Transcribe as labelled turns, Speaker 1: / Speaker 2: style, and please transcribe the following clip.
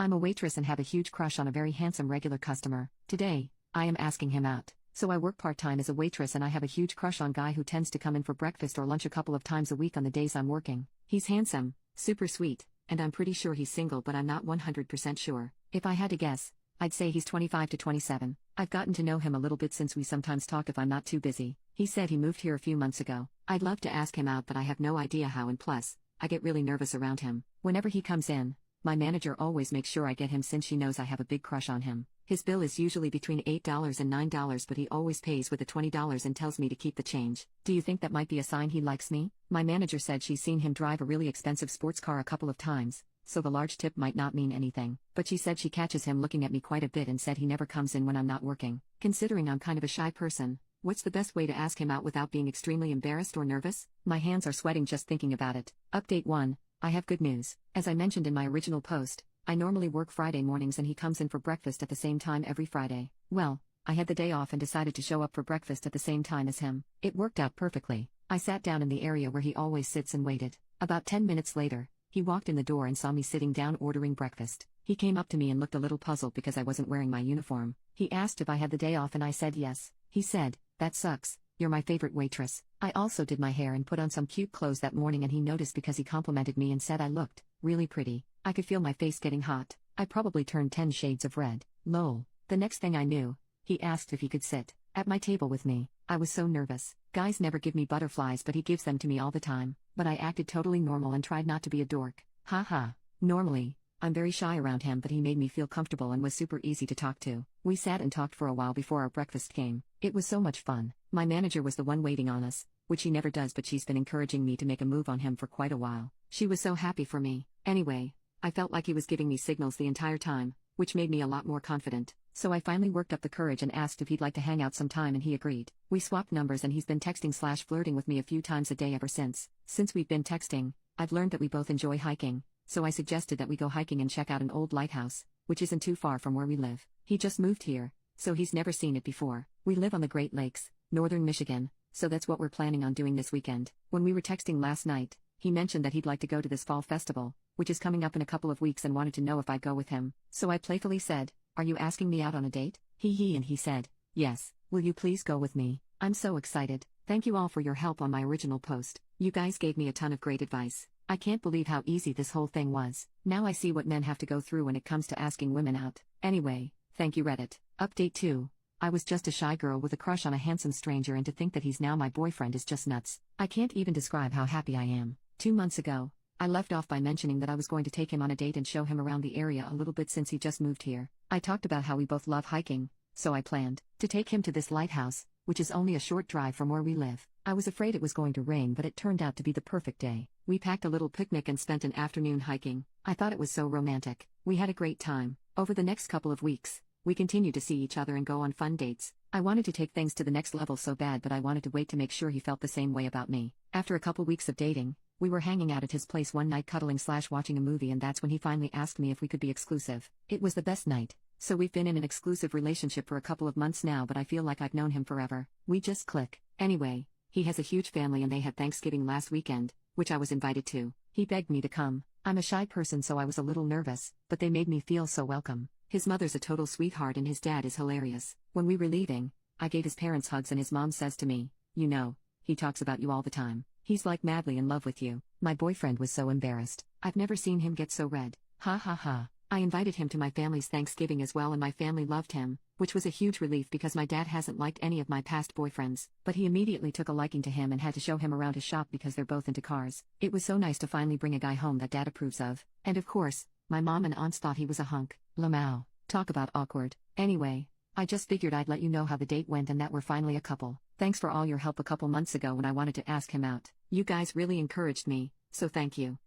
Speaker 1: I'm a waitress and have a huge crush on a very handsome regular customer. Today, I am asking him out. So I work part-time as a waitress and I have a huge crush on guy who tends to come in for breakfast or lunch a couple of times a week on the days I'm working. He's handsome, super sweet, and I'm pretty sure he's single but I'm not 100% sure. If I had to guess, I'd say he's 25 to 27. I've gotten to know him a little bit since we sometimes talk if I'm not too busy. He said he moved here a few months ago. I'd love to ask him out but I have no idea how, and plus, I get really nervous around him. Whenever he comes in, my manager always makes sure I get him since she knows I have a big crush on him. His bill is usually between $8 and $9 but he always pays with the $20 and tells me to keep the change. Do you think that might be a sign he likes me? My manager said she's seen him drive a really expensive sports car a couple of times, so the large tip might not mean anything. But she said she catches him looking at me quite a bit and said he never comes in when I'm not working. Considering I'm kind of a shy person, what's the best way to ask him out without being extremely embarrassed or nervous? My hands are sweating just thinking about it. Update 1. I have good news. As I mentioned in my original post, I normally work Friday mornings and he comes in for breakfast at the same time every Friday. Well, I had the day off and decided to show up for breakfast at the same time as him. It worked out perfectly. I sat down in the area where he always sits and waited. About 10 minutes later, he walked in the door and saw me sitting down ordering breakfast. He came up to me and looked a little puzzled because I wasn't wearing my uniform. He asked if I had the day off and I said yes. He said, "That sucks. You're my favorite waitress." I also did my hair and put on some cute clothes that morning and he noticed because he complimented me and said I looked really pretty. I could feel my face getting hot. I probably turned 10 shades of red. Lol. The next thing I knew, he asked if he could sit at my table with me. I was so nervous. Guys never give me butterflies but he gives them to me all the time. But I acted totally normal and tried not to be a dork. Haha. Normally, I'm very shy around him but he made me feel comfortable and was super easy to talk to. We sat and talked for a while before our breakfast came. It was so much fun. My manager was the one waiting on us, which he never does but she's been encouraging me to make a move on him for quite a while. She was so happy for me. Anyway, I felt like he was giving me signals the entire time, which made me a lot more confident. So I finally worked up the courage and asked if he'd like to hang out sometime and he agreed. We swapped numbers and he's been texting/flirting with me a few times a day ever since. Since we've been texting, I've learned that we both enjoy hiking, so I suggested that we go hiking and check out an old lighthouse, which isn't too far from where we live. He just moved here, so he's never seen it before. We live on the Great Lakes, northern Michigan, so that's what we're planning on doing this weekend. When we were texting last night, he mentioned that he'd like to go to this fall festival, which is coming up in a couple of weeks, and wanted to know if I'd go with him. So I playfully said, "Are you asking me out on a date?" And he said, "Yes. Will you please go with me?" I'm so excited. Thank you all for your help on my original post. You guys gave me a ton of great advice. I can't believe how easy this whole thing was. Now I see what men have to go through when it comes to asking women out. Anyway, thank you Reddit. Update 2. I was just a shy girl with a crush on a handsome stranger, and to think that he's now my boyfriend is just nuts. I can't even describe how happy I am. 2 months ago, I left off by mentioning that I was going to take him on a date and show him around the area a little bit since he just moved here. I talked about how we both love hiking, so I planned to take him to this lighthouse, which is only a short drive from where we live. I was afraid it was going to rain but it turned out to be the perfect day. We packed a little picnic and spent an afternoon hiking. I thought it was so romantic. We had a great time. Over the next couple of weeks, we continued to see each other and go on fun dates. I wanted to take things to the next level so bad, but I wanted to wait to make sure he felt the same way about me. After a couple weeks of dating, we were hanging out at his place one night cuddling/watching a movie, and that's when he finally asked me if we could be exclusive. It was the best night. So we've been in an exclusive relationship for a couple of months now, but I feel like I've known him forever. We just click. Anyway, he has a huge family and they had Thanksgiving last weekend, which I was invited to. He begged me to come. I'm a shy person so I was a little nervous, but they made me feel so welcome. His mother's a total sweetheart and his dad is hilarious. When we were leaving, I gave his parents hugs and his mom says to me, "You know, he talks about you all the time. He's like madly in love with you." My boyfriend was so embarrassed. I've never seen him get so red. Ha ha ha. I invited him to my family's Thanksgiving as well and my family loved him, which was a huge relief because my dad hasn't liked any of my past boyfriends, but he immediately took a liking to him and had to show him around his shop because they're both into cars. It was so nice to finally bring a guy home that dad approves of. And of course, my mom and aunts thought he was a hunk. Lamau. Talk about awkward. Anyway, I just figured I'd let you know how the date went and that we're finally a couple. Thanks for all your help a couple months ago when I wanted to ask him out. You guys really encouraged me, so thank you.